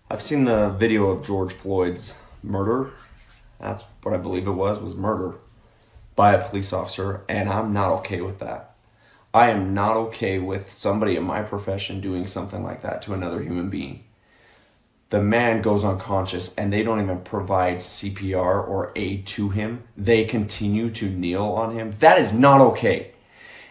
I've seen the video of George Floyd's murder. That's what I believe it was murder by a police officer, and I'm not okay with that. I am not okay with somebody in my profession doing something like that to another human being. The man goes unconscious and they don't even provide CPR or aid to him. They continue to kneel on him. That is not okay.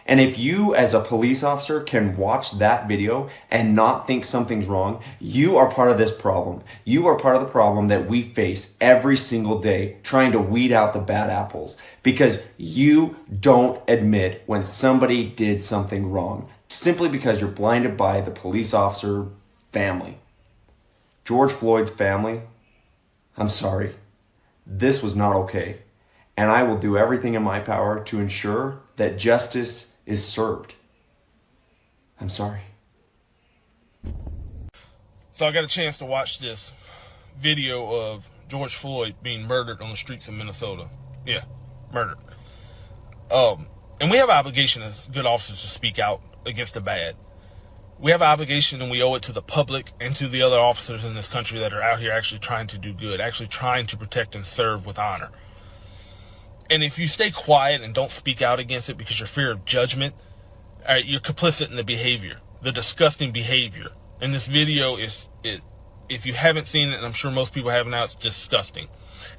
And if you as a police officer can watch that video and not think something's wrong, you are part of this problem. You are part of the problem that we face every single day trying to weed out the bad apples because you don't admit when somebody did something wrong simply because you're blinded by the police officer family. George Floyd's family, I'm sorry. This was not okay. And I will do everything in my power to ensure that justice is served. I'm sorry. So I got a chance to watch this video of George Floyd being murdered on the streets of Minnesota. Yeah, murdered. And we have an obligation as good officers to speak out against the bad. We have an obligation and we owe it to the public and to the other officers in this country that are out here actually trying to do good, actually trying to protect and serve with honor. And if you stay quiet and don't speak out against it because you're fear of judgment, you're complicit in the behavior, the disgusting behavior. And this video if you haven't seen it, and I'm sure most people have now, it's disgusting.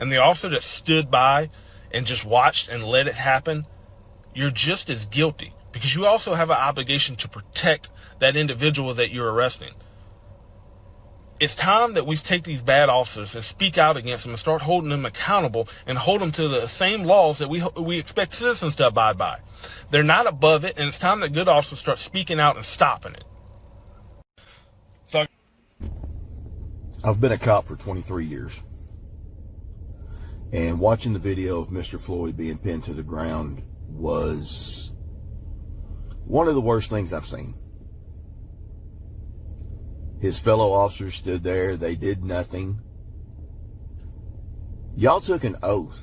And the officer that stood by and just watched and let it happen, you're just as guilty because you also have an obligation to protect that individual that you're arresting. It's time that we take these bad officers and speak out against them and start holding them accountable and hold them to the same laws that we expect citizens to abide by. They're not above it, and it's time that good officers start speaking out and stopping it. So I've been a cop for 23 years. And watching the video of Mr. Floyd being pinned to the ground was one of the worst things I've seen. His fellow officers stood there. They did nothing. Y'all took an oath,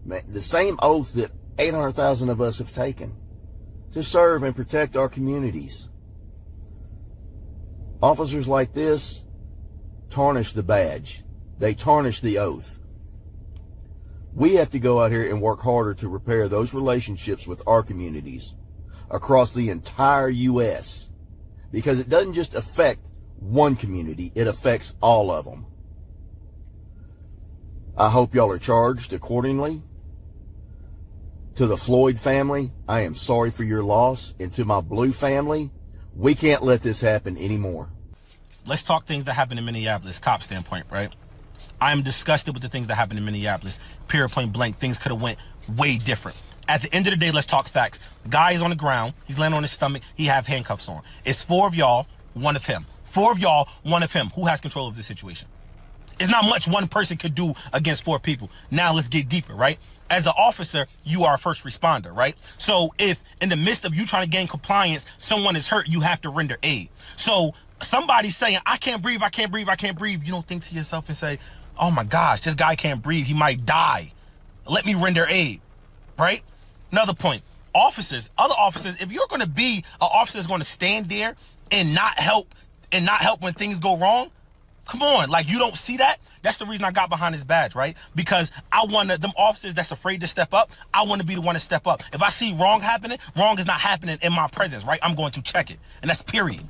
man, the same oath that 800,000 of us have taken to serve and protect our communities. Officers like this tarnish the badge. They tarnish the oath. We have to go out here and work harder to repair those relationships with our communities across the entire U.S. because it doesn't just affect one community, it affects all of them. I hope y'all are charged accordingly. To the Floyd family, I am sorry for your loss. And to my Blue family, we can't let this happen anymore. Let's talk things that happen in Minneapolis, cop standpoint, right? I am disgusted with the things that happened in Minneapolis. Period, point blank, things could have went way different. At the end of the day, let's talk facts. The guy is on the ground. He's laying on his stomach. He have handcuffs on. It's 4 of y'all, 1 of him. 4 of y'all, 1 of him. Who has control of this situation? It's not much one person could do against 4 people. Now let's get deeper, right? As an officer, you are a first responder, right? So if in the midst of you trying to gain compliance, someone is hurt, you have to render aid. So somebody's saying, I can't breathe, I can't breathe, I can't breathe. You don't think to yourself and say, oh my gosh, this guy can't breathe. He might die. Let me render aid, right? Another point, officers, other officers, if you're going to be an officer that's going to stand there and not help when things go wrong, come on, like you don't see that? That's the reason I got behind this badge, right? Because I want them officers that's afraid to step up, I want to be the one to step up. If I see wrong happening, wrong is not happening in my presence, right? I'm going to check it. And that's period.